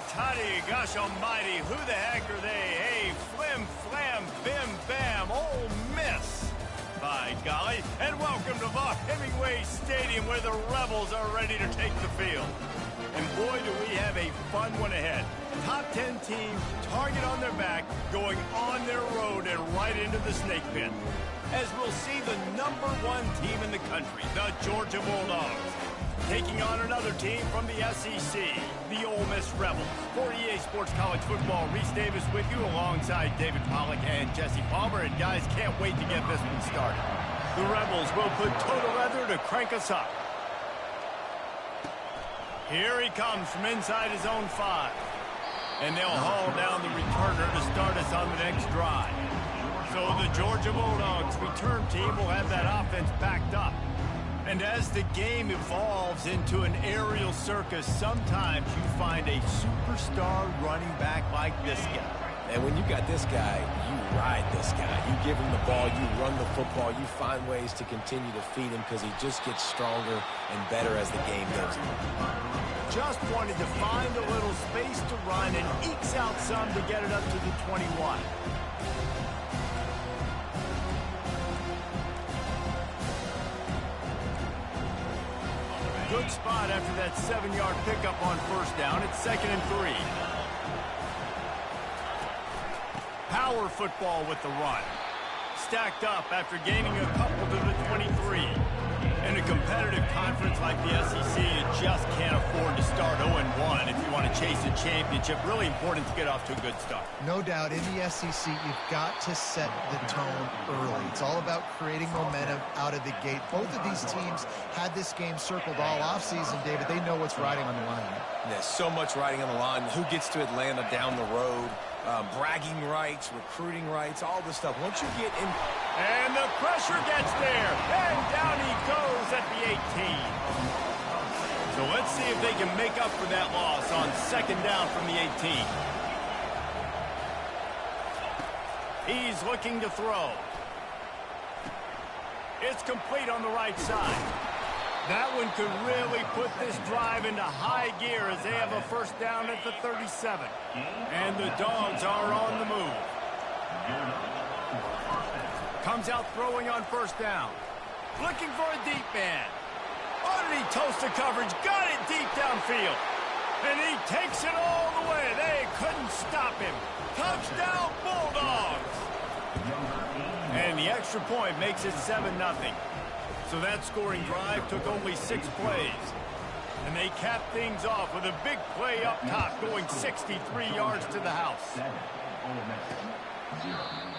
tutty, gosh almighty, who the heck are they? Hey, flim, flam, bim, bam, Ole Miss. By golly, and welcome to Vaught Hemingway Stadium where the Rebels are ready to take the field. And boy, do we have a fun one ahead. Top 10 team, target on their back, going on their road and right into the snake pit. As we'll see the #1 team in the country, the Georgia Bulldogs, taking on another team from the SEC, the Ole Miss Rebels. For EA Sports College Football, Reese Davis with you alongside David Pollack and Jesse Palmer. And guys, can't wait to get this one started. The Rebels will put total leather to crank us up. Here he comes from inside his own 5. And they'll haul down the returner to start us on the next drive. So the Georgia Bulldogs return team will have that offense backed up. And as the game evolves into an aerial circus, sometimes you find a superstar running back like this guy. And when you got this guy, you ride this guy. You give him the ball, you run the football, you find ways to continue to feed him because he just gets stronger and better as the game goes on. Just wanted to find a little space to run and ekes out some to get it up to the 21. Good spot after that 7-yard pickup on first down. It's 2nd and 3. Power football with the run. Stacked up after gaining a couple to the 23. In a competitive conference like the SEC, you just can't afford to start 0-1 if you want to chase a championship. Really important to get off to a good start. No doubt, in the SEC, you've got to set the tone early. It's all about creating momentum out of the gate. Both of these teams had this game circled all offseason, David. They know what's riding on the line. There's so much riding on the line. Who gets to Atlanta down the road? Bragging rights, recruiting rights, all this stuff. Once you get in... And the pressure gets there. And down he goes at the 18. So let's see if they can make up for that loss on 2nd down from the 18. He's looking to throw. It's complete on the right side. That one could really put this drive into high gear as they have a first down at the 37. And the Dogs are on the move. Comes out throwing on first down. Looking for a deep man. Underneath toast to coverage. Got it deep downfield. And he takes it all the way. They couldn't stop him. Touchdown Bulldogs. And the extra point makes it 7-0. So that scoring drive took only 6 plays. And they capped things off with a big play up top going 63 yards to the house.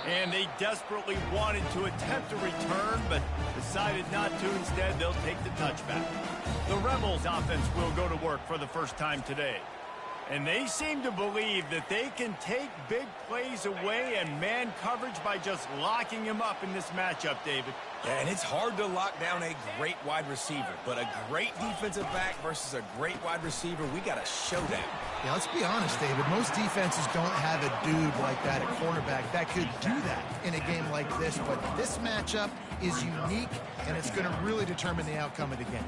And they desperately wanted to attempt a return, but decided not to. Instead, they'll take the touchback. The Rebels offense will go to work for the first time today. And they seem to believe that they can take big plays away and man coverage by just locking him up in this matchup, David. Yeah, and it's hard to lock down a great wide receiver, but a great defensive back versus a great wide receiver, we got a showdown. Yeah, let's be honest, David. Most defenses don't have a dude like that at cornerback that could do that in a game like this, but this matchup is unique, and it's going to really determine the outcome of the game.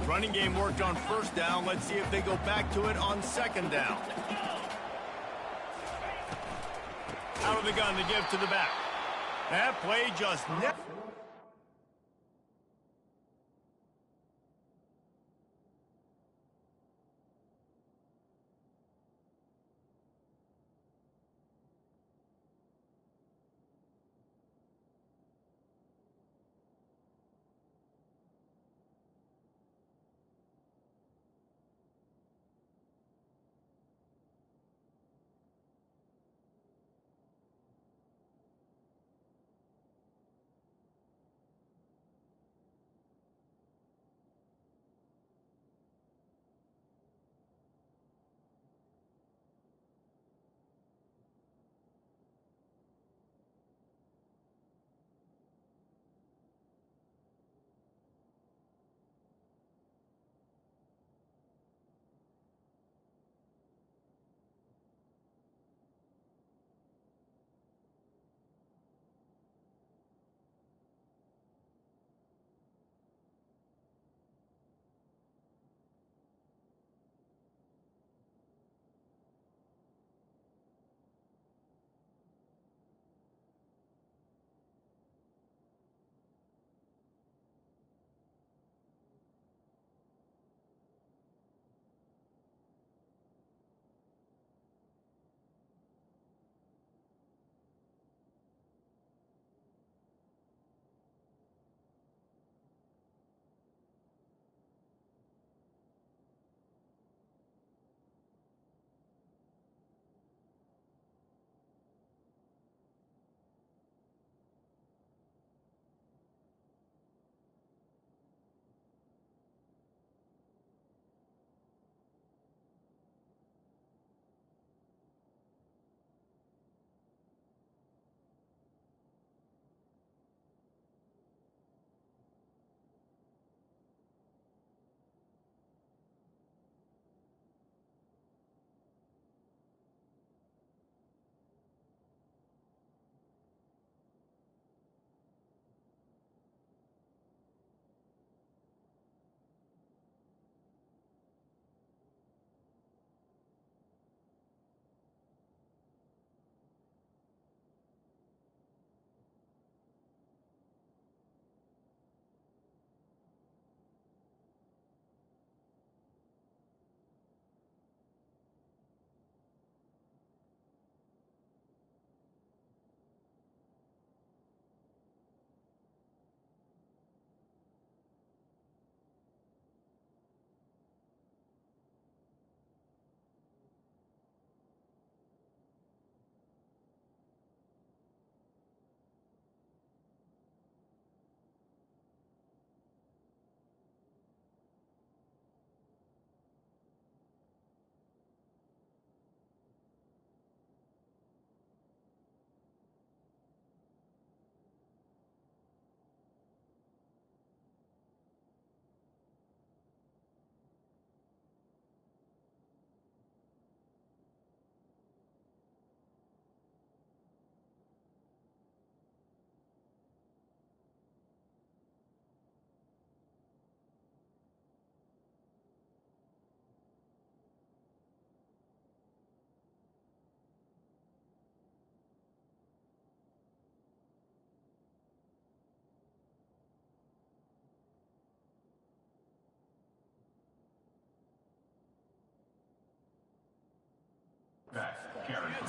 Running game worked on first down. Let's see if they go back to it on 2nd down. Out of the gun to give to the back. That play just never...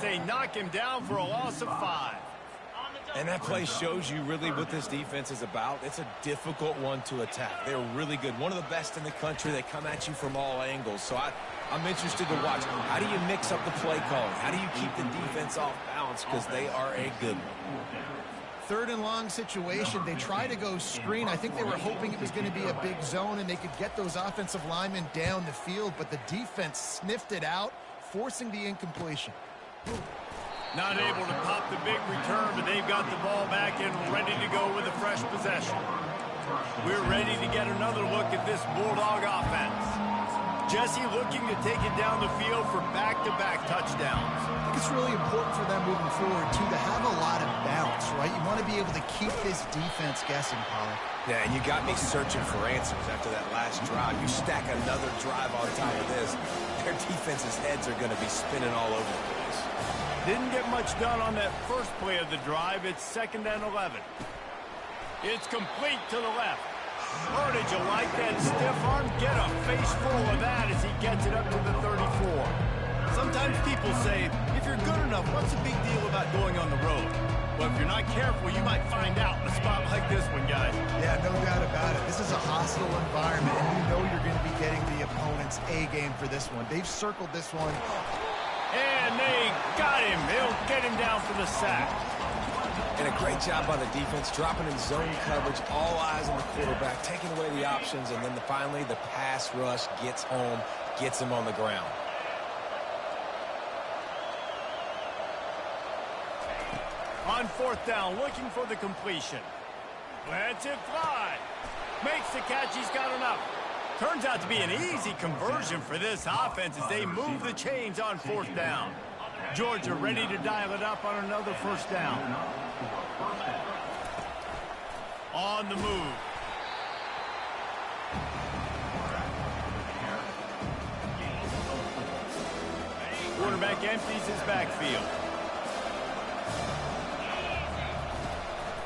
They knock him down for a loss of 5. And that play shows you really what this defense is about. It's a difficult one to attack. They're really good. One of the best in the country. They come at you from all angles. So I'm interested to watch. How do you mix up the play calling? How do you keep the defense off balance? Because they are a good one. 3rd and long situation. They try to go screen. I think they were hoping it was going to be a big zone and they could get those offensive linemen down the field, but the defense sniffed it out, forcing the incompletion. Not able to pop the big return, but they've got the ball back and ready to go with a fresh possession. We're ready to get another look at this Bulldog offense. Jesse looking to take it down the field for back-to-back touchdowns. I think it's really important for them moving forward, too, to have a lot of bounce, right? You want to be able to keep this defense guessing, Pollard. Yeah, and you got me searching for answers after that last drive. You stack another drive on top of this, their defense's heads are going to be spinning all over the place. Didn't get much done on that first play of the drive. It's 2nd and 11. It's complete to the left. Oh, did you like that stiff arm? Get a face full of that as he gets it up to the 34. Sometimes people say, if you're good enough, what's the big deal about going on the road? Well, if you're not careful, you might find out in a spot like this one, guys. Yeah, no doubt about it. This is a hostile environment, and you know you're going to be getting the opponent's A game for this one. They've circled this one. And they got him. They'll get him down for the sack. And a great job by the defense, dropping in zone coverage, all eyes on the quarterback, taking away the options, and then finally the pass rush gets home, gets him on the ground. On 4th down, looking for the completion. Lets it fly. Makes the catch. He's got enough. Turns out to be an easy conversion for this offense as they move the chains on 4th down. Georgia ready to dial it up on another 1st down. On the move. Quarterback empties his backfield.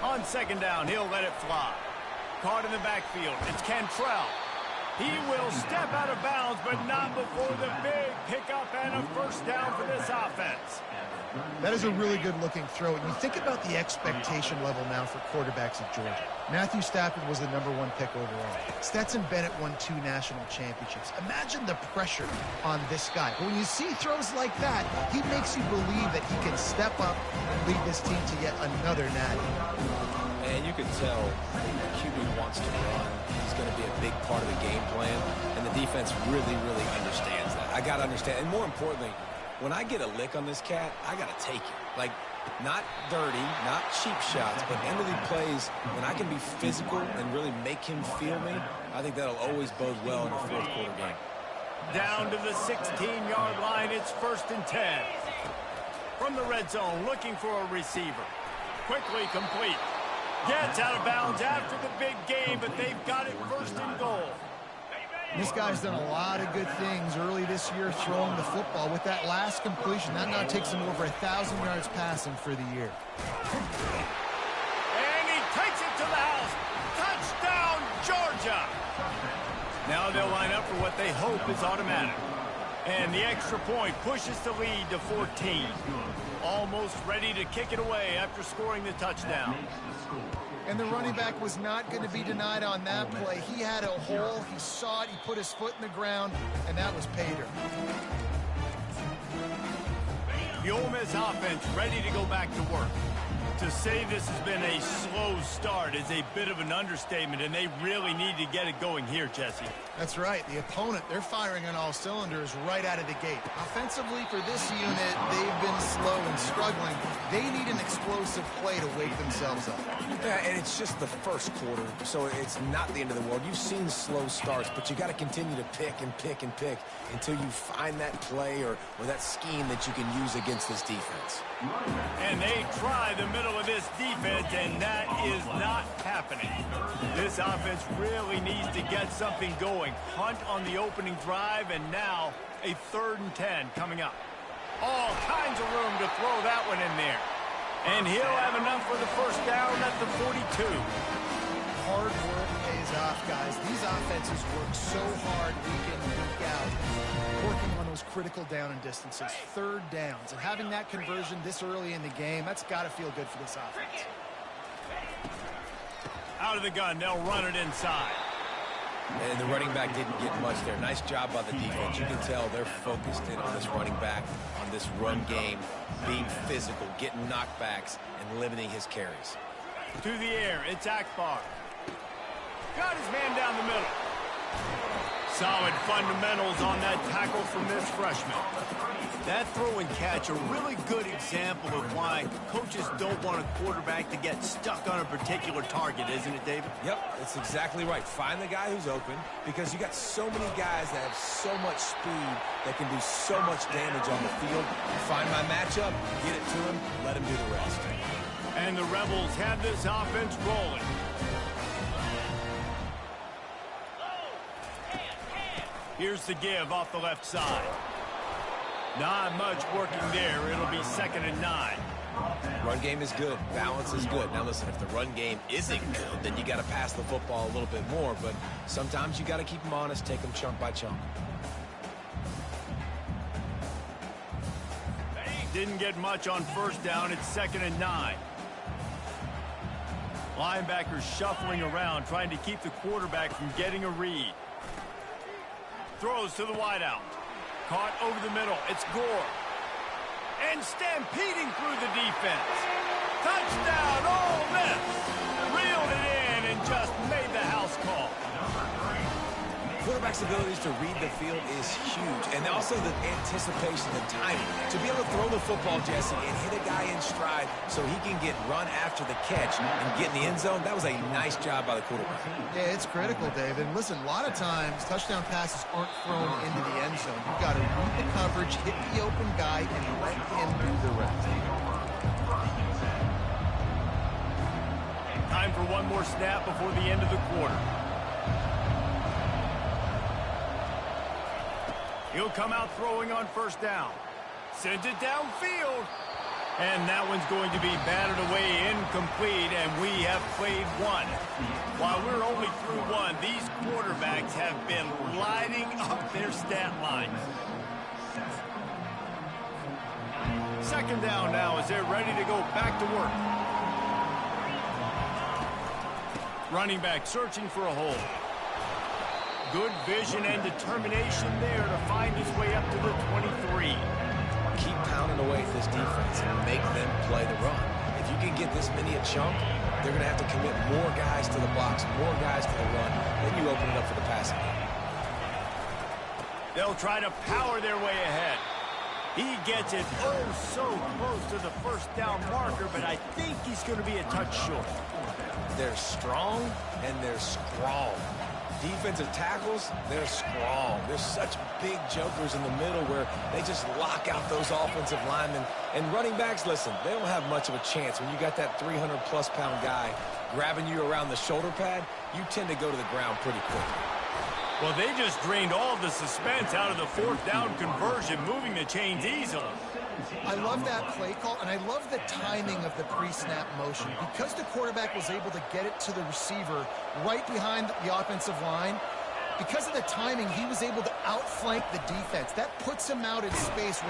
On 2nd down, he'll let it fly. Caught in the backfield. It's Cantrell. He will step out of bounds, but not before the big pickup and a 1st down for this offense. That is a really good-looking throw. And you think about the expectation level now for quarterbacks at Georgia. Matthew Stafford was the #1 pick overall. Stetson Bennett won 2 national championships. Imagine the pressure on this guy. But when you see throws like that, he makes you believe that he can step up and lead this team to yet another natty. And you can tell QB wants to run. He's going to be a big part of the game plan. And the defense really, really understands that. I got to understand. And more importantly, when I get a lick on this cat, I got to take it. Like, not dirty, not cheap shots, but end of the plays, when I can be physical and really make him feel me, I think that'll always bode well in a 4th quarter game. Down to the 16-yard line, it's 1st and 10. From the red zone, looking for a receiver. Quickly complete. Gets out of bounds after the big game, but they've got it 1st and goal. This guy's done a lot of good things early this year throwing the football. With that last completion, that now takes him over 1,000 yards passing for the year. And he takes it to the house. Touchdown, Georgia! Now they'll line up for what they hope is automatic. And the extra point pushes the lead to 14. Almost ready to kick it away after scoring the touchdown. And the running back was not going to be denied on that play. He had a hole, he saw it, he put his foot in the ground, and that was pay dirt. The Ole Miss offense ready to go back to work. To say this has been a slow start is a bit of an understatement, and they really need to get it going here, Jesse. That's right. The opponent, they're firing on all cylinders right out of the gate. Offensively, for this unit, they've been slow and struggling. They need an explosive play to wake themselves up. Yeah, and it's just the 1st quarter, so it's not the end of the world. You've seen slow starts, but you got to continue to pick and pick and pick until you find that play or that scheme that you can use against this defense. And they try the middle of this defense, and that is not happening. This offense really needs to get something going. Hunt on the opening drive, and now a 3rd and 10 coming up. All kinds of room to throw that one in there. And he'll have enough for the 1st down at the 42. Hard work pays off. guys. These offenses work so hard week in and week out, working on those critical down and distances, third downs. And having that conversion this early in the game, that's got to feel good for this offense. Out of the gun, they'll run it inside. And the running back didn't get much there. Nice job by the defense. You can tell they're focused in on this running back, on this run game, being physical, getting knockbacks, and limiting his carries. To the air, it's Akbar. Got his man down the middle. Solid fundamentals on that tackle from this freshman. That throw and catch, a really good example of why coaches don't want a quarterback to get stuck on a particular target, isn't it, David? Yep, that's exactly right. Find the guy who's open, because you got so many guys that have so much speed that can do so much damage on the field. Find my matchup, get it to him, let him do the rest. And the Rebels have this offense rolling. Here's the give off the left side. Not much working there. It'll be 2nd and 9. Run game is good. Balance is good. Now listen, if the run game isn't good, then you got to pass the football a little bit more. But sometimes you got to keep them honest, take them chunk by chunk. Didn't get much on first down. It's 2nd and 9. Linebackers shuffling around, trying to keep the quarterback from getting a read. Throws to the wideout. Caught over the middle. It's Gore. And stampeding through the defense. Touchdown, Ole Miss. Reeled it in and just made the house call. Quarterback's abilities to read the field is huge. And also the anticipation and timing. To be able to throw the football, Jesse, and hit a guy in stride so he can get run after the catch and get in the end zone, that was a nice job by the quarterback. Yeah, it's critical, David. Listen, a lot of times touchdown passes aren't thrown into the end zone. You've got to read the coverage, hit the open guy, and let him do the rest. Time for one more snap before the end of the quarter. He'll come out throwing on first down. Sends it downfield. And that one's going to be batted away, incomplete, and we have played one. While we're only through one, these quarterbacks have been lighting up their stat lines. 2nd down now as they're ready to go back to work. Running back searching for a hole. Good vision and determination there to find his way up to the 23. Keep pounding away at this defense and make them play the run. If you can get this many a chunk, they're going to have to commit more guys to the box, more guys to the run. Then you open it up for the passing game. They'll try to power their way ahead. He gets it so close to the first down marker, but I think he's going to be a touch short. They're strong and they're strong. Defensive tackles, they're strong. They're such big jokers in the middle where they just lock out those offensive linemen. And running backs, listen, they don't have much of a chance. When you got that 300-plus pound guy grabbing you around the shoulder pad, you tend to go to the ground pretty quickly. Well, they just drained all the suspense out of the 4th down conversion, moving the chains easily. I love that play call, and I love the timing of the pre-snap motion. Because the quarterback was able to get it to the receiver right behind the offensive line, because of the timing, he was able to outflank the defense. That puts him out in space.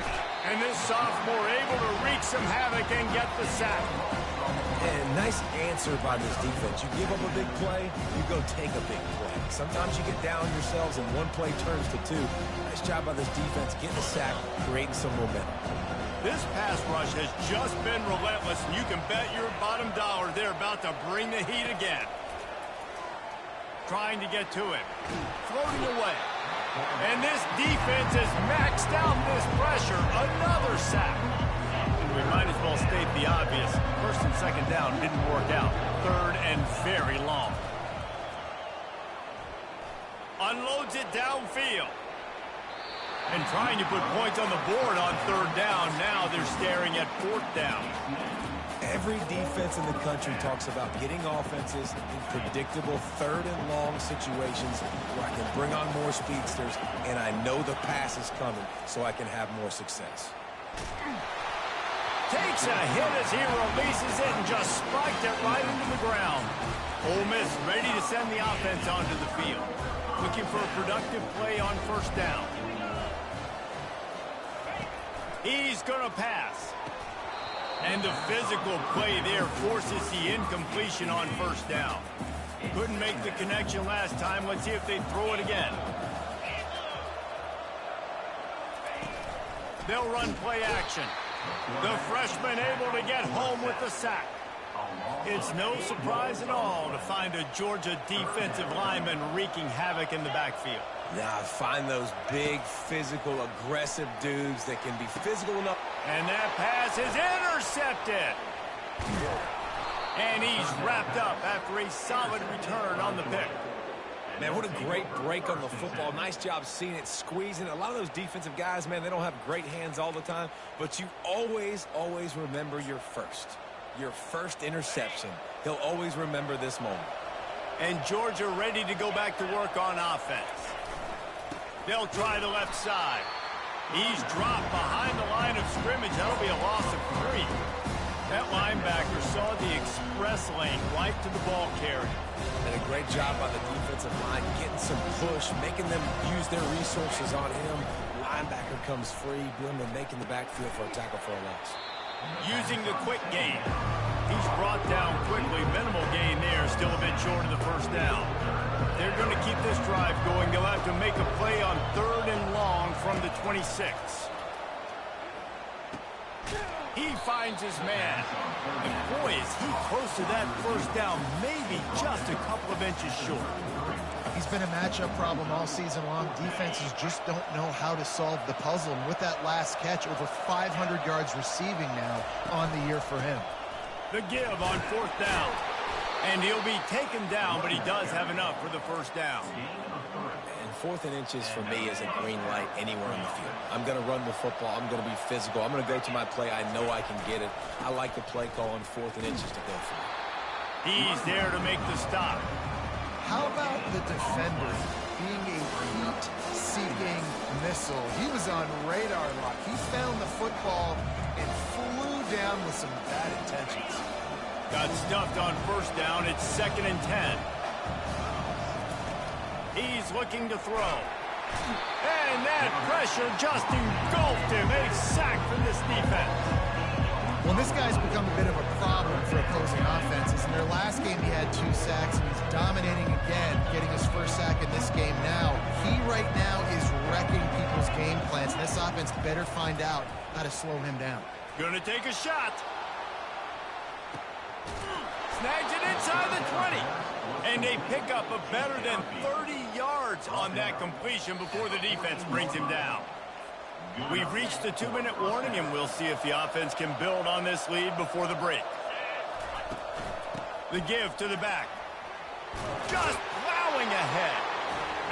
And this sophomore able to wreak some havoc and get the sack. And nice answer by this defense. You give up a big play, you go take a big play. Sometimes you get down yourselves and one play turns to two. Nice job by this defense getting a sack, creating some momentum. This pass rush has just been relentless, and you can bet your bottom dollar they're about to bring the heat again. Trying to get to it. Floating away. And this defense has maxed out this pressure. Another sack. We might as well state the obvious. 1st and 2nd down didn't work out. 3rd and very long. Unloads it downfield. And trying to put points on the board on 3rd down. Now they're staring at 4th down. Every defense in the country talks about getting offenses in predictable 3rd and long situations where I can bring on more speedsters and I know the pass is coming so I can have more success. Takes a hit as he releases it and just spiked it right into the ground. Ole Miss ready to send the offense onto the field. Looking for a productive play on first down. He's going to pass. And the physical play there forces the incompletion on first down. Couldn't make the connection last time. Let's see if they throw it again. They'll run play action. The freshman able to get home with the sack. It's no surprise at all to find a Georgia defensive lineman wreaking havoc in the backfield. Now, find those big, physical, aggressive dudes that can be physical enough. And that pass is intercepted. And he's wrapped up after a solid return on the pick. Man, what a great break on the football. Nice job seeing it, squeezing. A lot of those defensive guys, man, they don't have great hands all the time, but you always, always remember your first interception. He'll always remember this moment. And Georgia ready to go back to work on offense. They'll try the left side. He's dropped behind the line of scrimmage. That'll be a loss of 3. That linebacker saw the express lane right to the ball carrier. And a great job on the defensive line, getting some push, making them use their resources on him. Linebacker comes free, doing the making the backfield for a tackle for a loss. Using the quick game. He's brought down quickly. Minimal gain there, still a bit short of the first down. They're going to keep this drive going. They'll have to make a play on 3rd and long from the 26. He finds his man. And boy, is he close to that first down, maybe just a couple of inches short. He's been a matchup problem all season long. Defenses just don't know how to solve the puzzle. And with that last catch, over 500 yards receiving now on the year for him. The give on 4th down. And he'll be taken down, but he does have enough for the first down. And 4th and inches for me is a green light anywhere on the field. I'm going to run the football. I'm going to be physical. I'm going to go to my play. I know I can get it. I like the play call on 4th and inches to go for it. He's there to make the stop. How about the defender being a heat-seeking missile? He was on radar lock. He found the football and flew down with some bad intentions. Got stuffed on first down. It's 2nd and 10. He's looking to throw. And that pressure just engulfed him. A sack from this defense. Well, this guy's become a bit of a problem for opposing offenses. In their last game, he had 2 sacks, and he's dominating again, getting his first sack in this game now. He right now is wrecking people's game plans, and this offense better find out how to slow him down. Gonna take a shot. Snags it inside the 20. And they pick up a better than 30 yards on that completion before the defense brings him down. We've reached the 2-minute warning, and we'll see if the offense can build on this lead before the break. The give to the back. Just plowing ahead.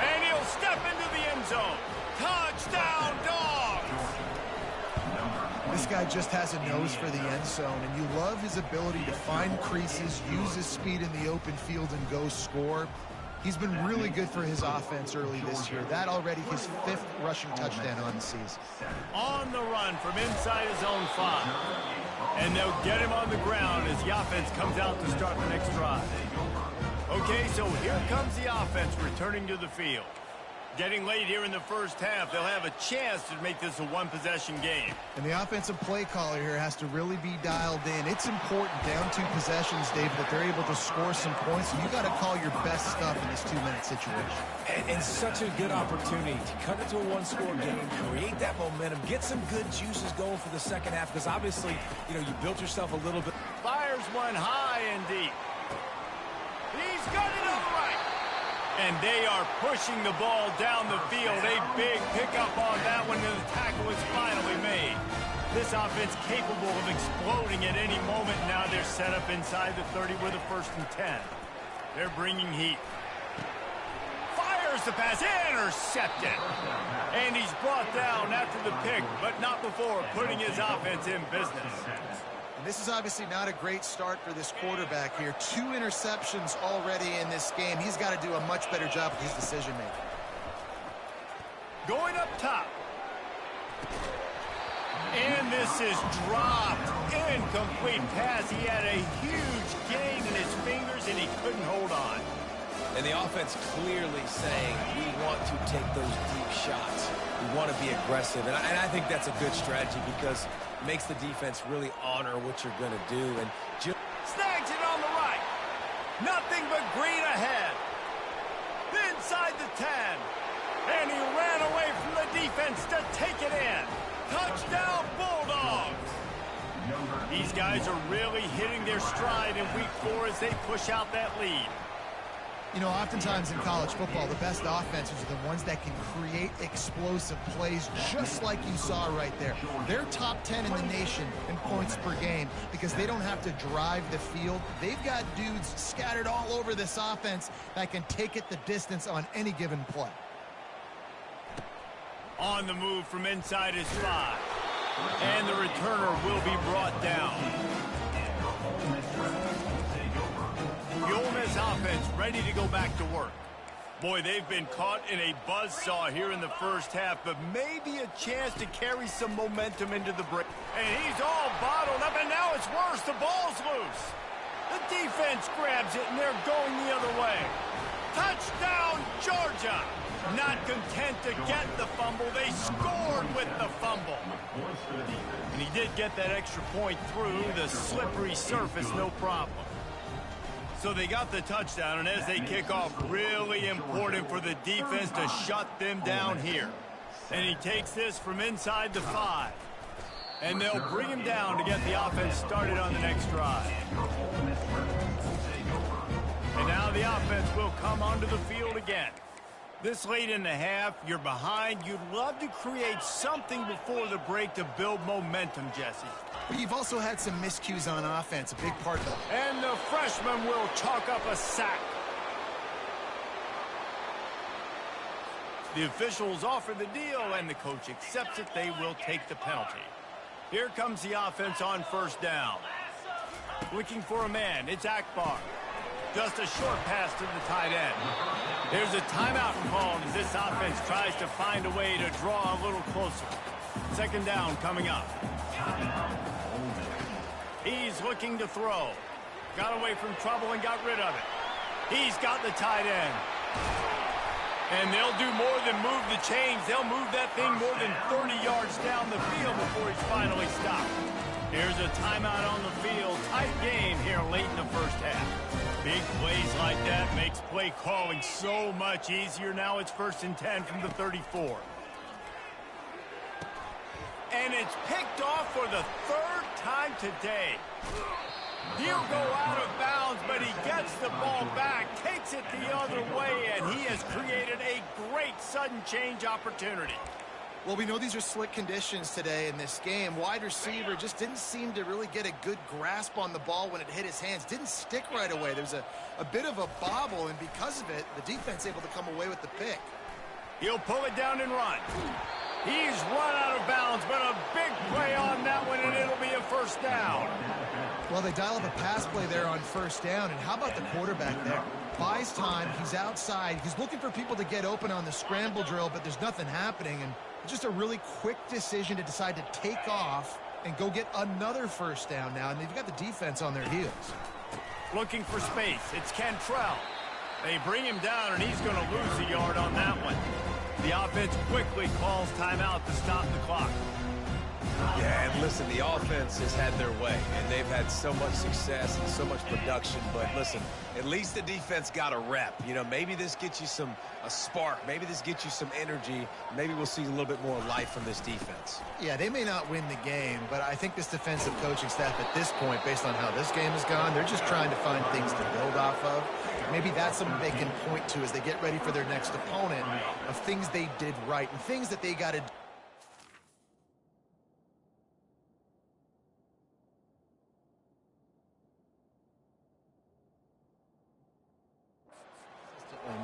And he'll step into the end zone. Touchdown, Dogs! This guy just has a nose for the end zone, and you love his ability to find creases, use his speed in the open field, and go score. He's been really good for his offense early this year. That already his 5th rushing touchdown on the season. On the run from inside his own 5. And they'll get him on the ground as the offense comes out to start the next drive. Okay, so here comes the offense returning to the field. Getting late here in the first half, they'll have a chance to make this a 1-possession game. And the offensive play caller here has to really be dialed in. It's important down 2 possessions, David, that they're able to score some points. You got to call your best stuff in this 2-minute situation. And such a good opportunity to cut it to a 1-score game, create that momentum, get some good juices going for the second half, because obviously, you built yourself a little bit. Fires one high and deep. He's got it on the right. And they are pushing the ball down the field. A big pickup on that one, and the tackle is finally made. This offense capable of exploding at any moment. Now they're set up inside the 30 with a 1st and 10. They're bringing heat. Fires the pass, intercepted. And he's brought down after the pick, but not before putting his offense in business. And this is obviously not a great start for this quarterback here. 2 interceptions already in this game. He's got to do a much better job with his decision-making. Going up top. And this is dropped. Incomplete pass. He had a huge gain in his fingers, and he couldn't hold on. And the offense clearly saying, we want to take those deep shots. We want to be aggressive. And I think that's a good strategy because it makes the defense really honor what you're going to do. And snags it on the right. Nothing but green ahead. Inside the 10. And he ran away from the defense to take it in. Touchdown, Bulldogs. These guys are really hitting their stride in week 4 as they push out that lead. You know, oftentimes in college football, the best offenses are the ones that can create explosive plays, just like you saw right there. They're top 10 in the nation in points per game because they don't have to drive the field. They've got dudes scattered all over this offense that can take it the distance on any given play. On the move from inside his 5. And the returner will be brought down. The Ole Miss offense ready to go back to work. Boy, they've been caught in a buzzsaw here in the first half, but maybe a chance to carry some momentum into the break. And he's all bottled up, and now it's worse. The ball's loose. The defense grabs it, and they're going the other way. Touchdown, Georgia! Not content to get the fumble, they scored with the fumble. And he did get that extra point through the slippery surface, no problem. So they got the touchdown, and as they kick off, really important for the defense to shut them down here. And he takes this from inside the 5. And they'll bring him down to get the offense started on the next drive. And now the offense will come onto the field again. This late in the half, you're behind. You'd love to create something before the break to build momentum, Jesse. But you've also had some miscues on offense, a big part of it. And the freshman will chalk up a sack. The officials offer the deal, and the coach accepts it. They will take the penalty. Here comes the offense on first down. Looking for a man. It's Akbar. Just a short pass to the tight end. There's a timeout called as this offense tries to find a way to draw a little closer. Second down coming up. He's looking to throw. Got away from trouble and got rid of it. He's got the tight end. And they'll do more than move the chains. They'll move that thing more than 30 yards down the field before he's finally stopped. Here's a timeout on the field. Tight game here late in the first half. Big plays like that makes play calling so much easier. Now it's 1st and 10 from the 34. And it's picked off for the 3rd time today. He'll go out of bounds, but he gets the ball back, takes it the other way, and he has created a great sudden change opportunity. Well, we know these are slick conditions today in this game. Wide receiver just didn't seem to really get a good grasp on the ball when it hit his hands. Didn't stick right away. There's a bit of a bobble, and because of it, the defense able to come away with the pick. He'll pull it down and run. He's run out of bounds, but a big play on that one, and it'll be a first down. Well, they dial up a pass play there on first down, and how about the quarterback there? Buys time, he's outside, he's looking for people to get open on the scramble drill, but there's nothing happening, and just a really quick decision to decide to take off and go get another first down now, and they've got the defense on their heels. Looking for space, it's Cantrell. They bring him down, and he's going to lose a yard on that one. The offense quickly calls timeout to stop the clock. Yeah, and listen, the offense has had their way, and they've had so much success and so much production. But listen, at least the defense got a rep. You know, maybe this gets you a spark. Maybe this gets you some energy. Maybe we'll see a little bit more life from this defense. Yeah, they may not win the game, but I think this defensive coaching staff at this point, based on how this game has gone, they're just trying to find things to build off of. Maybe that's something they can point to as they get ready for their next opponent of things they did right and things that they got to do.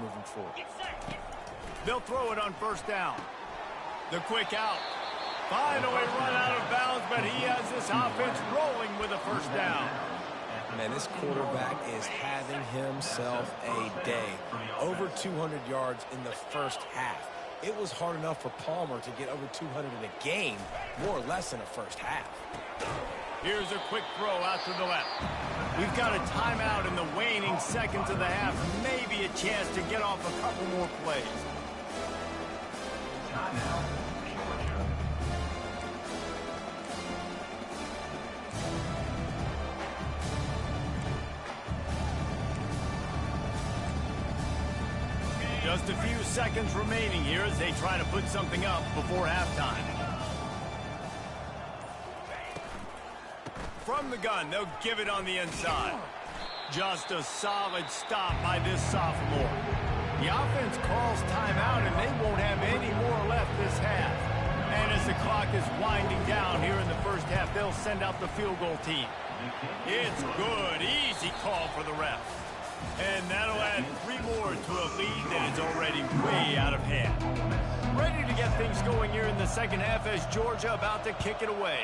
Moving forward. They'll throw it on first down. The quick out. Finally run out of bounds, but he has this offense rolling with a first down. Man, this quarterback is having himself a day. Over 200 yards in the first half. It was hard enough for Palmer to get over 200 in a game, more or less in the first half. Here's a quick throw out to the left. We've got a timeout in the waning seconds of the half. Maybe a chance to get off a couple more plays. Just a few seconds remaining here as they try to put something up before halftime. From the gun, they'll give it on the inside. Just a solid stop by this sophomore. The offense calls timeout, and they won't have any more left this half. And as the clock is winding down here in the first half, they'll send out the field goal team. It's good. Easy call for the ref. And that'll add 3 more to a lead that is already way out of hand. Ready to get things going here in the second half as Georgia about to kick it away.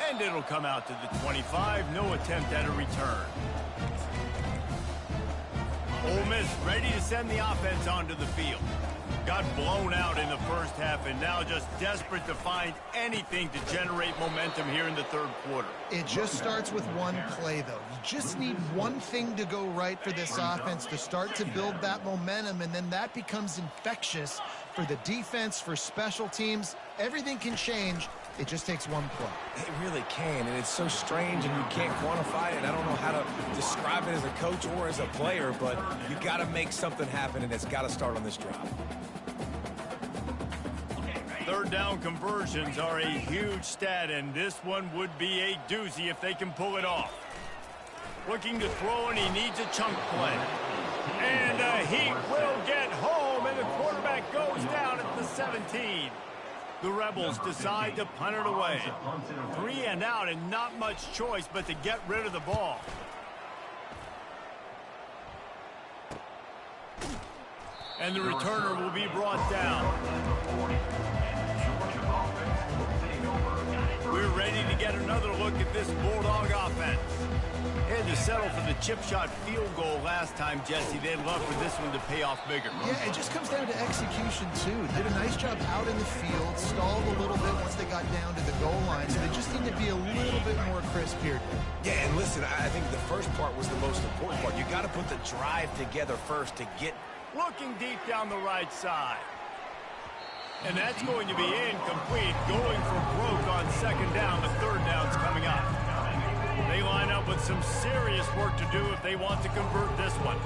And it'll come out to the 25. No attempt at a return. Ole Miss ready to send the offense onto the field. Got blown out in the first half and now just desperate to find anything to generate momentum here in the third quarter. It just starts with one play, though. You just need one thing to go right for this offense to start to build that momentum, and then that becomes infectious for the defense, for special teams. Everything can change. It just takes one play. It really can, and it's so strange, and you can't quantify it. I don't know how to describe it as a coach or as a player, but you got to make something happen, and it's got to start on this drive. Third down conversions are a huge stat, and this one would be a doozy if they can pull it off. Looking to throw, and he needs a chunk play. And he will get home, and the quarterback goes down at the 17. The Rebels decide to punt it away. 3 and out, and not much choice but to get rid of the ball. And the returner will be brought down. We're ready to get another look at this Bulldog offense. Had to settle for the chip shot field goal last time, Jesse. They'd love for this one to pay off bigger. Yeah, it just comes down to execution, too. Did a nice job out in the field, stalled a little bit once they got down to the goal line, so they just need to be a little bit more crisp here. Yeah, and listen, I think the first part was the most important part. You got to put the drive together first to get... Looking deep down the right side. And that's going to be incomplete. Going for broke on second down. The third down's coming up. They line up with some serious work to do if they want to convert this one.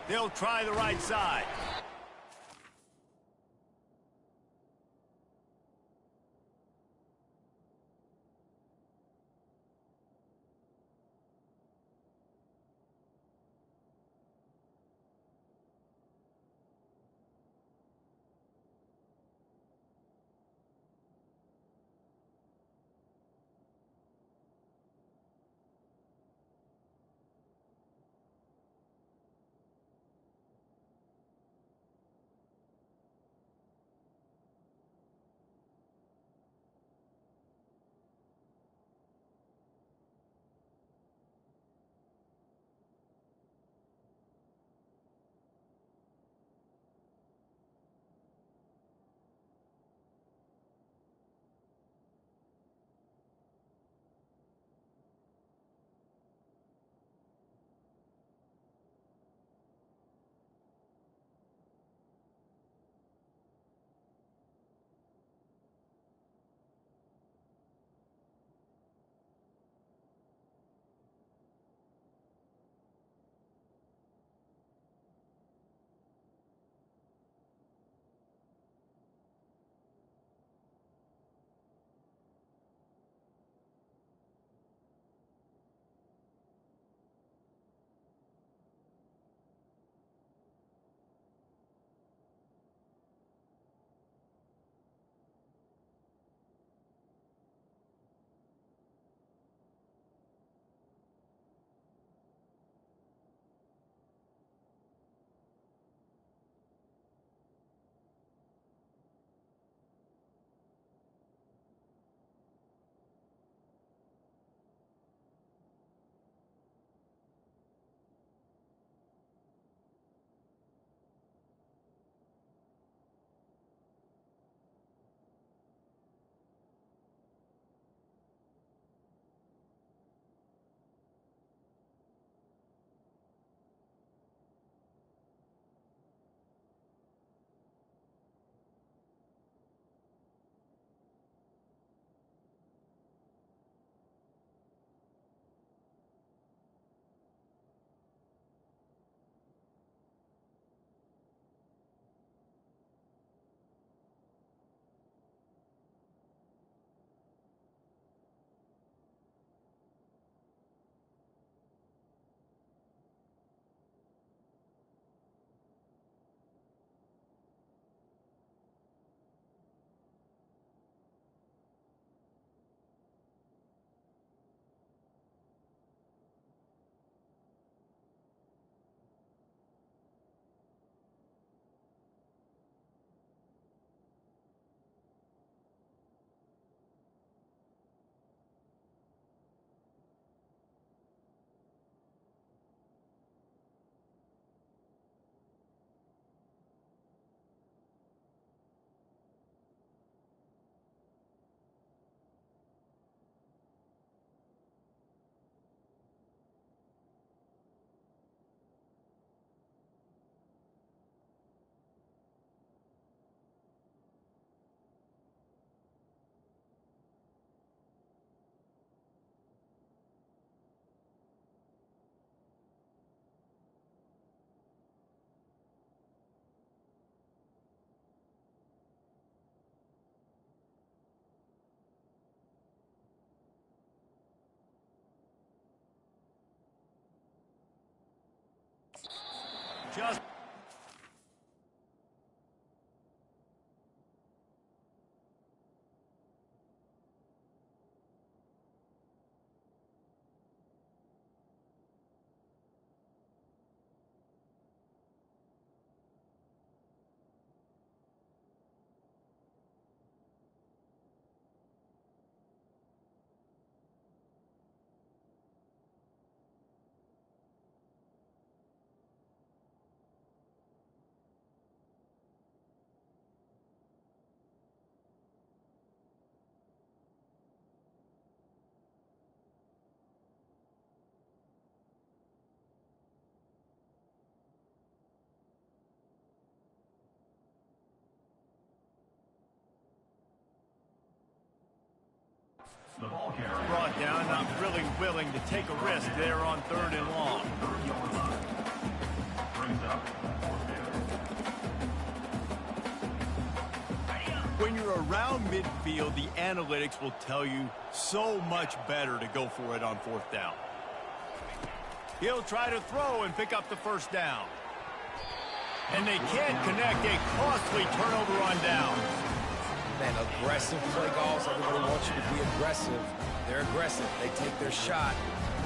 They'll try the right side. Just brought down, not really willing to take a risk there on 3rd and long. When you're around midfield, the analytics will tell you so much better to go for it on 4th down. He'll try to throw and pick up the 1st down. And they can't connect, a costly turnover on down. Man, aggressive play calls. Everybody wants you to be aggressive. They're aggressive. They take their shot.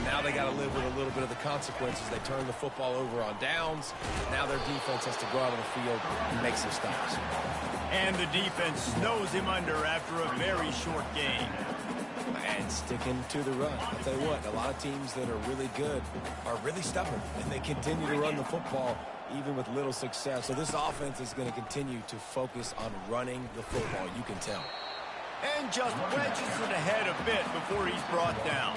Now they got to live with a little bit of the consequences. They turn the football over on downs. Now their defense has to go out on the field and make some stops. And the defense snows him under after a very short game. And sticking to the run. I'll tell you what, a lot of teams that are really good are really stubborn, and they continue to run the football even with little success. So this offense is going to continue to focus on running the football, you can tell. And just wedges it ahead a bit before he's brought down.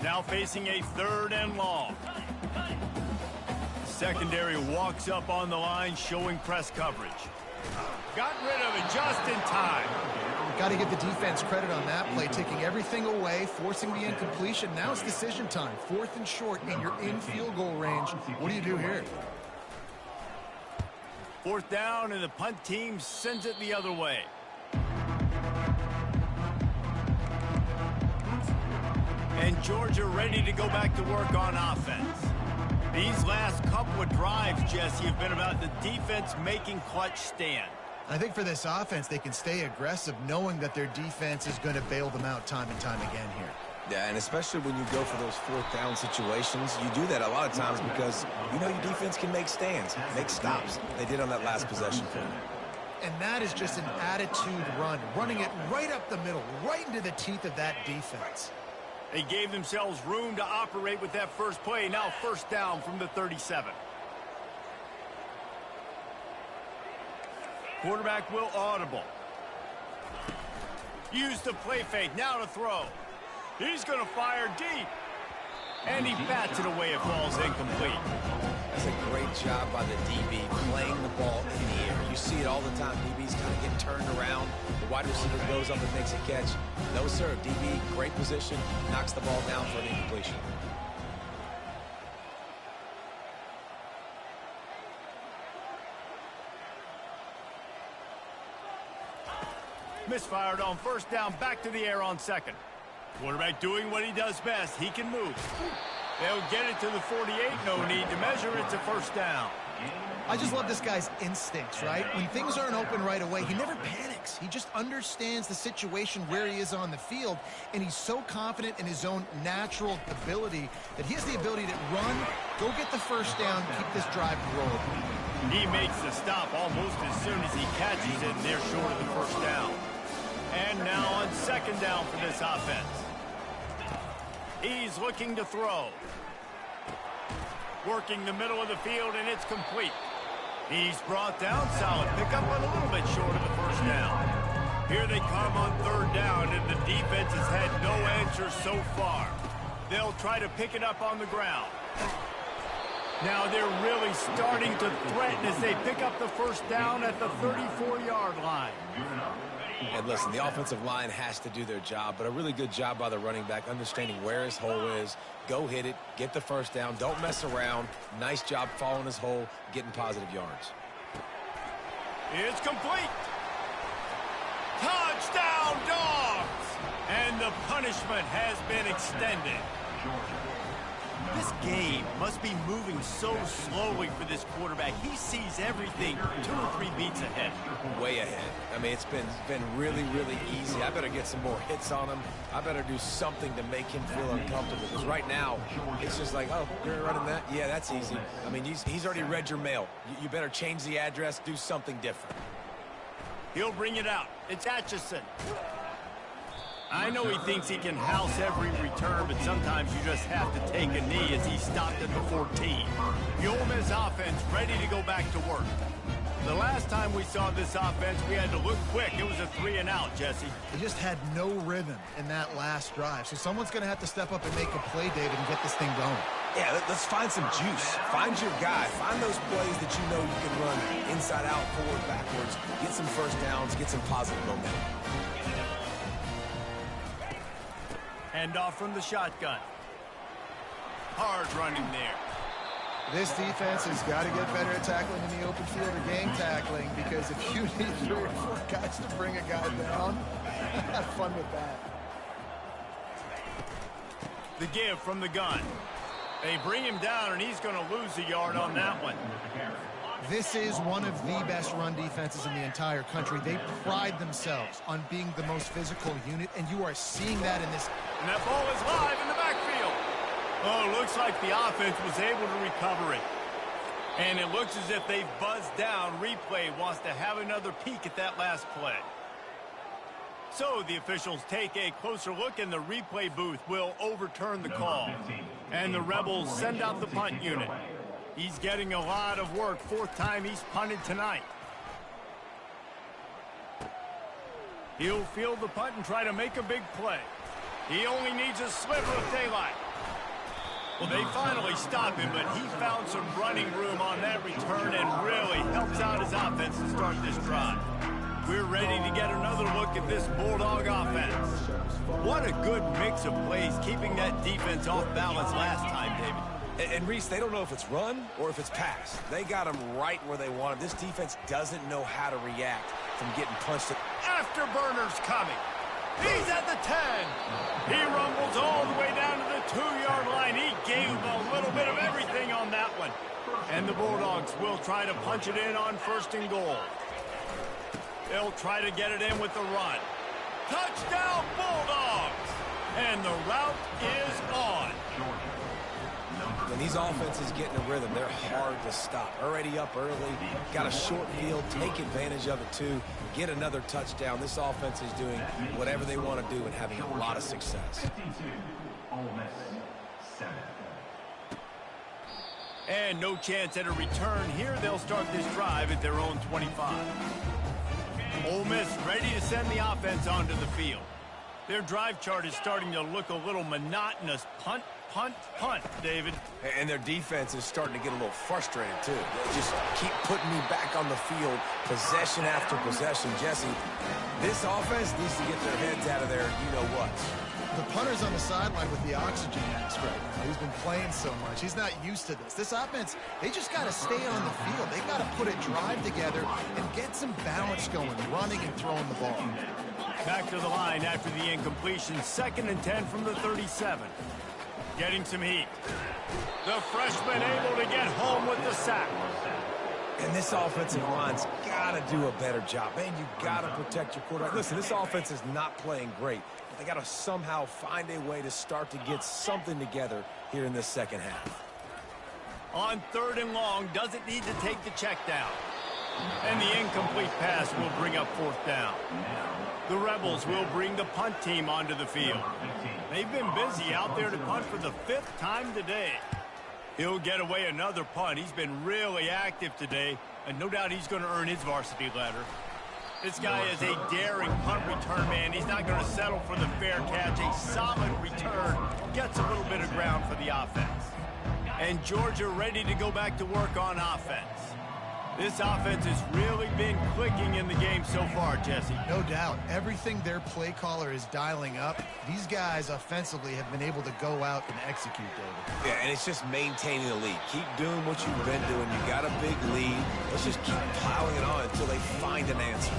Now facing a 3rd and long. Secondary walks up on the line, showing press coverage. Got rid of it just in time. Got to give the defense credit on that play, taking everything away, forcing the incompletion. Now it's decision time. 4th and short, and you're in field goal range. What do you do here? 4th down, and the punt team sends it the other way. And Georgia ready to go back to work on offense. These last couple of drives, Jesse, have been about the defense making clutch stand. I think for this offense, they can stay aggressive knowing that their defense is going to bail them out time and time again here. Yeah, and especially when you go for those 4th down situations, you do that a lot of times because you know your defense can make stands, make stops. They did on that last possession. And that is just an attitude run, running it right up the middle, right into the teeth of that defense. They gave themselves room to operate with that first play. Now 1st down from the 37. Quarterback will audible. Use the play fake. Now to throw. He's going to fire deep. And he bats it away. It falls incomplete. That's a great job by the DB playing the ball in the air. You see it all the time. DBs kind of get turned around. The wide receiver goes up and makes a catch. No, sir. DB, great position. Knocks the ball down for an incompletion. Misfired on 1st down, back to the air on 2nd. Quarterback doing what he does best. He can move. They'll get it to the 48. No need to measure. It's a 1st down. I just love this guy's instincts, right? When things aren't open right away, he never panics. He just understands the situation where he is on the field, and he's so confident in his own natural ability that he has the ability to run, go get the 1st down, keep this drive rolling. He makes the stop almost as soon as he catches it, and they're short of the 1st down. And now on 2nd down for this offense. He's looking to throw. Working the middle of the field, and it's complete. He's brought down. Solid pickup, but a little bit short of the 1st down. Here they come on 3rd down, and the defense has had no answer so far. They'll try to pick it up on the ground. Now they're really starting to threaten as they pick up the 1st down at the 34-yard line. And listen, the offensive line has to do their job, but a really good job by the running back understanding where his hole is. Go hit it, get the 1st down, don't mess around. Nice job following his hole, getting positive yards. It's complete. Touchdown, Dogs! And the punishment has been extended. This game must be moving so slowly for this quarterback. He sees everything 2 or 3 beats ahead. Way ahead. I mean, it's been really, really easy. I better get some more hits on him. I better do something to make him feel uncomfortable. Because right now, it's just like, oh, you're running that? Yeah, that's easy. I mean, he's already read your mail. You better change the address, do something different. He'll bring it out. It's Atchison. I know he thinks he can house every return, but sometimes you just have to take a knee as he stopped at the 14. The Ole Miss offense ready to go back to work. The last time we saw this offense, we had to look quick. It was a 3-and-out, Jesse. They just had no rhythm in that last drive. So someone's going to have to step up and make a play, David, and get this thing going. Yeah, let's find some juice. Find your guy. Find those plays that you know you can run inside out, forward, backwards. Get some first downs. Get some positive momentum. Hand off from the shotgun. Hard running there. This defense has got to get better at tackling in the open field or game tackling, because if you need 3 or 4 guys to bring a guy down, have fun with that. The give from the gun. They bring him down, and he's going to lose a yard on that one. This is one of the best run defenses in the entire country. They pride themselves on being the most physical unit, and you are seeing that in this. And that ball is live in the backfield. Oh, looks like the offense was able to recover it. And it looks as if they've buzzed down. Replay wants to have another peek at that last play. So the officials take a closer look, and the replay booth will overturn the call. And the Rebels send out the punt unit. He's getting a lot of work. 4th time he's punted tonight. He'll field the punt and try to make a big play. He only needs a sliver of daylight. Well, they finally stop him, but he found some running room on that return and really helps out his offense to start this drive. We're ready to get another look at this Bulldog offense. What a good mix of plays, keeping that defense off balance last time, David. And Reese, they don't know if it's run or if it's pass. They got them right where they want them. This defense doesn't know how to react from getting punched. Afterburner's coming. He's at the 10. He rumbles all the way down to the 2-yard line. He gave a little bit of everything on that one. And the Bulldogs will try to punch it in on 1st and goal. They'll try to get it in with the run. Touchdown, Bulldogs! And the route is on. When these offenses get in a rhythm, they're hard to stop. Already up early, got a short field, take advantage of it too, get another touchdown. This offense is doing whatever they want to do and having a lot of success. And no chance at a return here. They'll start this drive at their own 25. Ole Miss ready to send the offense onto the field. Their drive chart is starting to look a little monotonous. Punt, punt, punt, David. And their defense is starting to get a little frustrated, too. They just keep putting me back on the field, possession after possession. Jesse, this offense needs to get their heads out of their you-know-what. The punter's on the sideline with the oxygen mask right now. He's been playing so much. He's not used to this. This offense, they just got to stay on the field. They've got to put a drive together and get some balance going, running and throwing the ball. Back to the line after the incompletion. 2nd and 10 from the 37. Getting some heat. The freshman able to get home with the sack. And this offensive line's got to do a better job. Man, you got to protect your quarterback. Listen, this offense is not playing great. They got to somehow find a way to start to get something together here in this second half. On 3rd and long, doesn't need to take the check down. And the incomplete pass will bring up 4th down. The Rebels will bring the punt team onto the field. They've been busy out there to punt for the 5th time today. He'll get away another punt. He's been really active today, and no doubt he's going to earn his varsity letter. This guy is a daring punt return man. He's not going to settle for the fair catch. A solid return gets a little bit of ground for the offense. And Georgia ready to go back to work on offense. This offense has really been clicking in the game so far, Jesse. No doubt. Everything their play caller is dialing up, these guys offensively have been able to go out and execute, David. Yeah, and it's just maintaining the lead. Keep doing what you've been doing. You got a big lead. Let's just keep piling it on until they find an answer.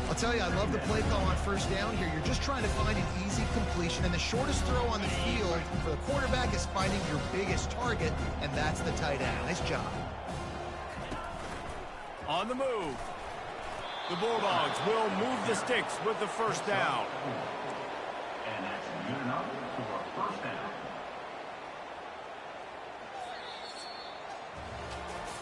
I'll I'll tell you, I love the play call on first down here. You're just trying to find an easy completion, and the shortest throw on the field for the quarterback is finding your biggest target, and that's the tight end. Nice job. On the move. The Bulldogs will move the sticks with the first down. And that's good enough for a first down.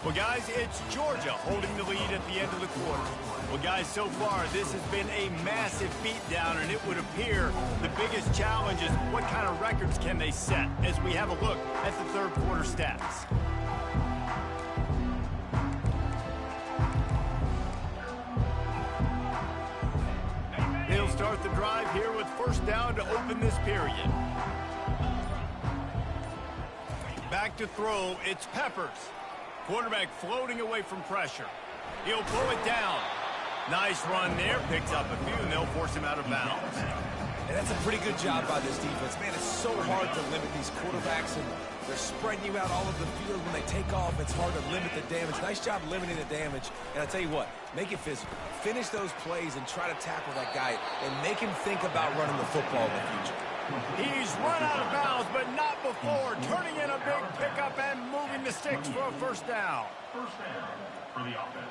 Well, guys, it's Georgia holding the lead at the end of the quarter. Well, guys, so far, this has been a massive beatdown, and it would appear the biggest challenge is what kind of records can they set as we have a look at the third quarter stats. They'll start the drive here with first down to open this period. Back to throw, it's Peppers. Quarterback floating away from pressure. He'll pull it down. Nice run there. Picks up a few, and they'll force him out of bounds. And that's a pretty good job by this defense. Man, it's so hard to limit these quarterbacks, and they're spreading you out all over the field. When they take off, it's hard to limit the damage. Nice job limiting the damage. And I tell you what, make it physical. Finish those plays and try to tackle that guy and make him think about running the football in the future. He's run out of bounds, but not before. Turning in a big pickup and moving the sticks for a first down. First down for the offense.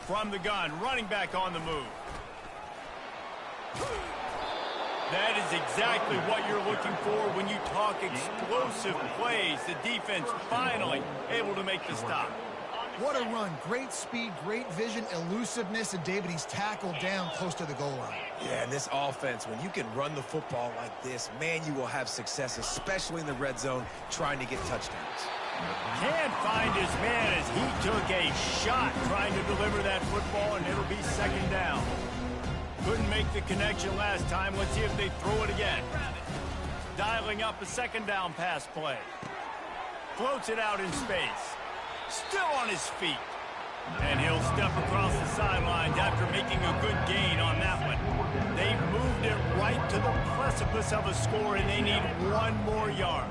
From the gun, running back on the move. That is exactly what you're looking for when you talk explosive plays. The defense finally able to make the stop. What a run. Great speed, great vision, elusiveness, and David, he's tackled down close to the goal line. Yeah, and this offense, when you can run the football like this, man, you will have success, especially in the red zone, trying to get touchdowns. Can't find his man as he took a shot trying to deliver that football, and it'll be second down. Couldn't make the connection last time. Let's see if they throw it again. Dialing up a second down pass play. Floats it out in space. Still on his feet. And he'll step across the sidelines after making a good gain on that one. They've moved it right to the precipice of a score, and they need one more yard.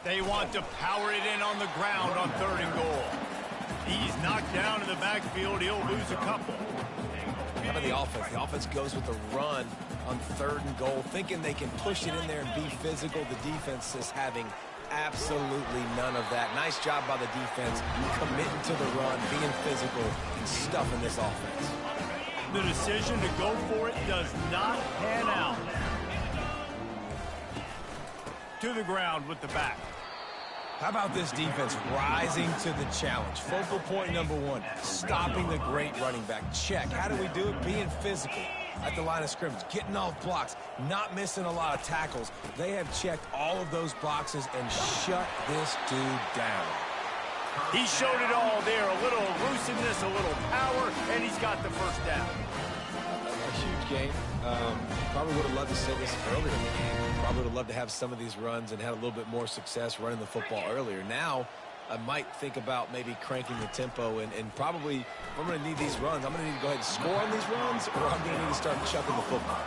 They want to power it in on the ground on third and goal. He's knocked down in the backfield. He'll lose a couple. How about the offense? The offense goes with the run on third and goal, thinking they can push it in there and be physical. The defense is having absolutely none of that. Nice job by the defense, committing to the run, being physical, and stuffing this offense. The decision to go for it does not pan out. To the ground with the back. How about this defense rising to the challenge? Focal point number one, stopping the great running back. Check. How do we do it? Being physical at the line of scrimmage, getting off blocks, not missing a lot of tackles. They have checked all of those boxes and shut this dude down. He showed it all there. A little elusiveness, a little power, and he's got the first down. A huge game. Probably would have loved to see this earlier in the game. Probably would have loved to have some of these runs and had a little bit more success running the football earlier. Now, I might think about maybe cranking the tempo and probably, if I'm going to need these runs, I'm going to need to go ahead and score on these runs, or I'm going to need to start chucking the football.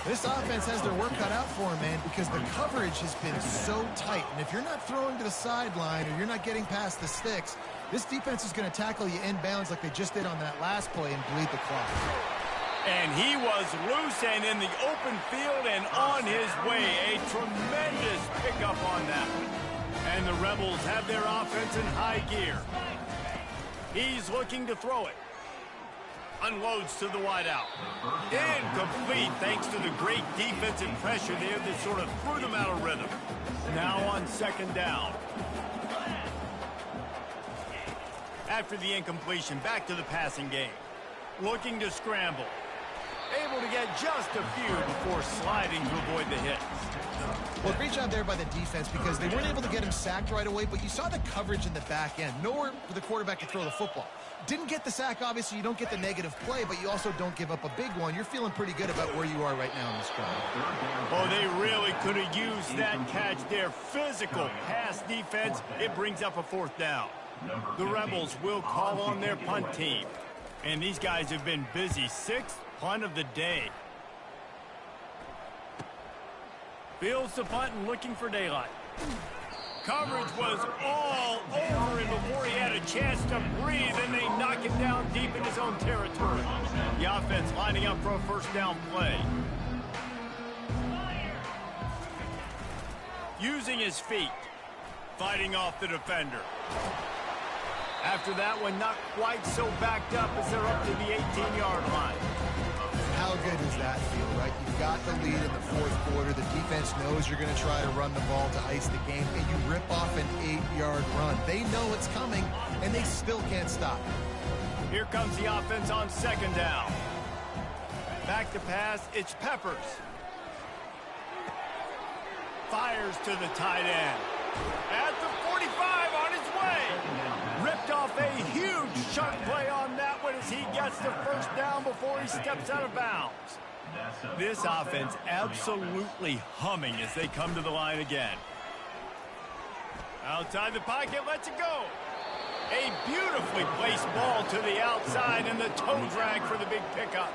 This offense has their work cut out for them, man, because the coverage has been so tight. And if you're not throwing to the sideline or you're not getting past the sticks, this defense is going to tackle you inbounds like they just did on that last play and bleed the clock. And he was loose and in the open field and on his way. A tremendous pickup on that one. And the Rebels have their offense in high gear. He's looking to throw it. Unloads to the wideout. Incomplete thanks to the great defensive pressure there that sort of threw them out of rhythm. Now on second down. After the incompletion, back to the passing game. Looking to scramble. Able to get just a few before sliding to avoid the hit. Well, great job there by the defense because they weren't able to get him sacked right away, but you saw the coverage in the back end. Nowhere for the quarterback to throw the football. Didn't get the sack, obviously. You don't get the negative play, but you also don't give up a big one. You're feeling pretty good about where you are right now in this drive. Oh, they really could have used that catch there. Physical pass defense. It brings up a fourth down. The Rebels will call on their punt team. And these guys have been busy. Sixth punt of the day. Fields the punt and looking for daylight. Coverage was all over him before he had a chance to breathe, and they knock him down deep in his own territory. The offense lining up for a first down play. Using his feet, fighting off the defender. After that one, not quite so backed up as they're up to the 18-yard line. How good does that feel, right? You've got the lead in the fourth quarter. The defense knows you're going to try to run the ball to ice the game, and you rip off an 8-yard run. They know it's coming, and they still can't stop it. Here comes the offense on second down. Back to pass, it's Peppers. Fires to the tight end. At the 45, on his way. Ripped off a huge chunk play on that one as he gets the first down before he steps out of bounds. This offense absolutely humming as they come to the line again. Outside the pocket, lets it go. A beautifully placed ball to the outside and the toe drag for the big pickup.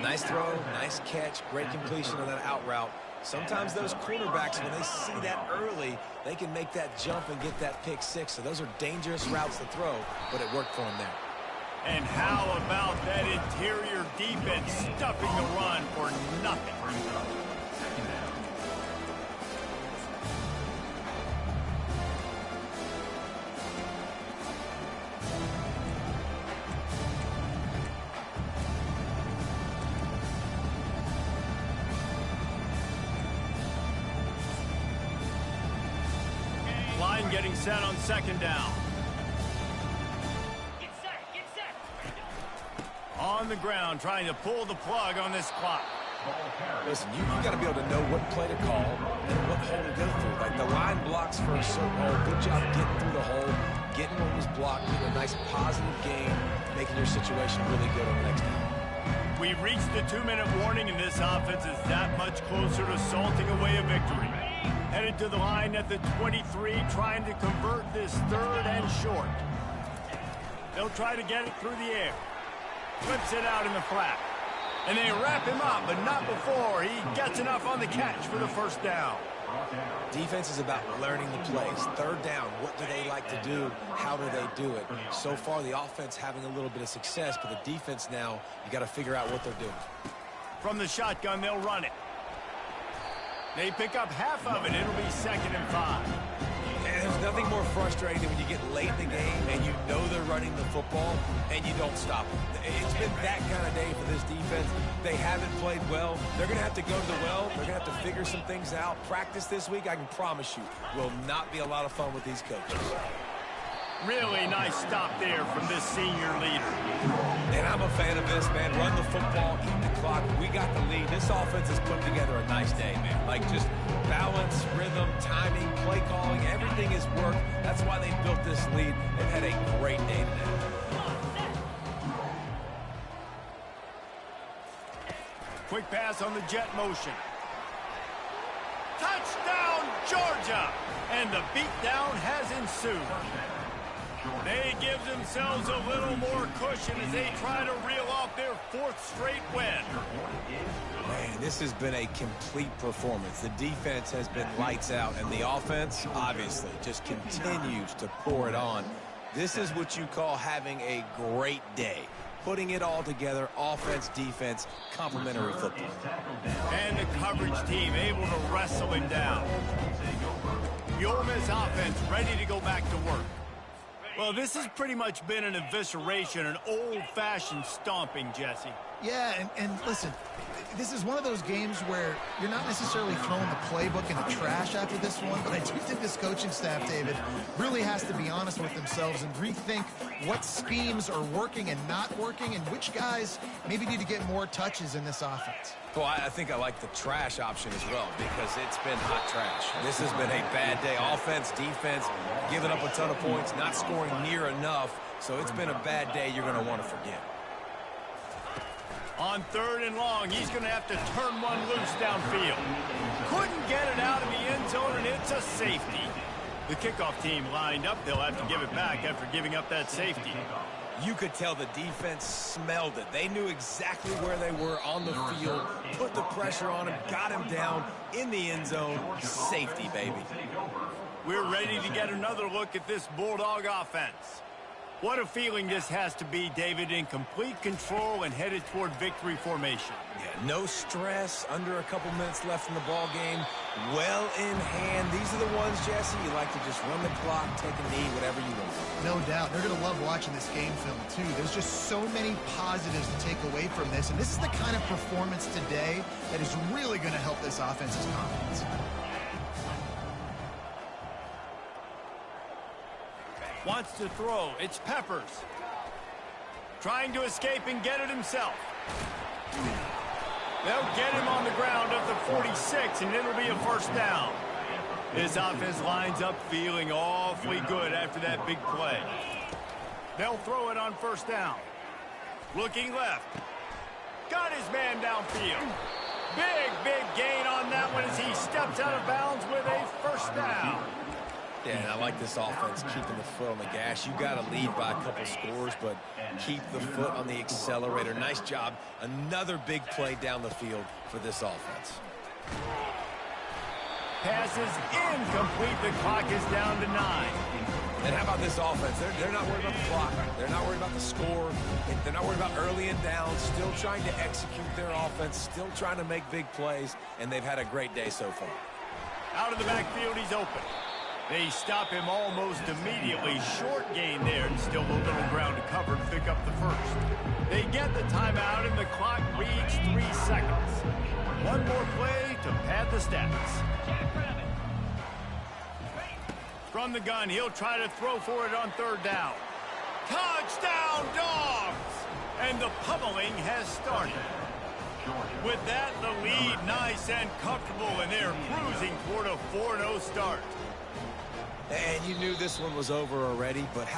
Nice throw, nice catch, great completion of that out route. Sometimes those cornerbacks, when they see that early, they can make that jump and get that pick six. So those are dangerous routes to throw, but it worked for him there. And how about that interior defense stuffing the run for nothing? Line getting set on second down. Get set. On the ground, trying to pull the plug on this clock. Listen, you got to be able to know what play to call and what hole to go through. Like the line blocks for a certain hole. Good job getting through the hole, getting what was blocked, getting a nice positive gain, making your situation really good on the next down. We've reached the 2-minute warning, and this offense is that much closer to salting away a victory. Headed to the line at the 23, trying to convert this third and short. They'll try to get it through the air. Flips it out in the flat. And they wrap him up, but not before he gets enough on the catch for the first down. Defense is about learning the plays. Third down, what do they like to do? How do they do it? So far, the offense having a little bit of success, but the defense now, you got to figure out what they're doing. From the shotgun, they'll run it. They pick up half of it. It'll be 2nd and 5. And there's nothing more frustrating than when you get late in the game and you know they're running the football and you don't stop them. It's been that kind of day for this defense. They haven't played well. They're going to have to go to the well. They're going to have to figure some things out. Practice this week, I can promise you, will not be a lot of fun with these coaches. Really nice stop there from this senior leader. And I'm a fan of this, man. Run the football, eat the clock. We got the lead. This offense has put together a nice day, man. Like just balance, rhythm, timing, play calling, everything has worked. That's why they built this lead. They've had a great day today. Quick pass on the jet motion. Touchdown, Georgia! And the beatdown has ensued. They give themselves a little more cushion as they try to reel off their 4th straight win. Man, this has been a complete performance. The defense has been lights out, and the offense, obviously, just continues to pour it on. This is what you call having a great day. Putting it all together, offense, defense, complementary football. And the coverage team able to wrestle him down. The Ole Miss offense ready to go back to work. Well, this has pretty much been an evisceration, an old-fashioned stomping, Jesse. Yeah, and listen, this is one of those games where you're not necessarily throwing the playbook in the trash after this one, but I do think this coaching staff, David, really has to be honest with themselves and rethink what schemes are working and not working and which guys maybe need to get more touches in this offense. Well, I think I like the trash option as well because it's been hot trash. This has been a bad day. Offense, defense, giving up a ton of points, not scoring near enough. So it's been a bad day you're going to want to forget. On 3rd and long, he's going to have to turn one loose downfield. Couldn't get it out of the end zone, and it's a safety. The kickoff team lined up. They'll have to give it back after giving up that safety. You could tell the defense smelled it. They knew exactly where they were on the field, put the pressure on him, got him down in the end zone. Safety, baby. We're ready to get another look at this Bulldog offense. What a feeling this has to be, David, in complete control and headed toward victory formation. Yeah, no stress, under a couple minutes left in the ball game, well in hand. These are the ones, Jesse, you like to just run the clock, take a knee, whatever you want. No doubt. They're going to love watching this game film, too. There's just so many positives to take away from this, and this is the kind of performance today that is really going to help this offense's confidence. Wants to throw. It's Peppers. Trying to escape and get it himself. They'll get him on the ground at the 46, and it'll be a first down. This offense lines up feeling awfully good after that big play. They'll throw it on first down. Looking left. Got his man downfield. Big gain on that one as he steps out of bounds with a first down. Yeah, and I like this offense, keeping the foot on the gas. You got to lead by a couple scores, but keep the foot on the accelerator. Nice job. Another big play down the field for this offense. Pass is incomplete. The clock is down to 9. And how about this offense? They're not worried about the clock. They're not worried about the score. They're not worried about early and down. Still trying to execute their offense. Still trying to make big plays. And they've had a great day so far. Out of the backfield, he's open. They stop him almost immediately. Short gain there, and still a little ground to cover to pick up the first. They get the timeout, and the clock reads 3 seconds. One more play to pad the stats. From the gun, he'll try to throw for it on third down. Touchdown, Dogs! And the pummeling has started. With that, the lead nice and comfortable, and they're cruising toward a 4-0 start. And you knew this one was over already, but how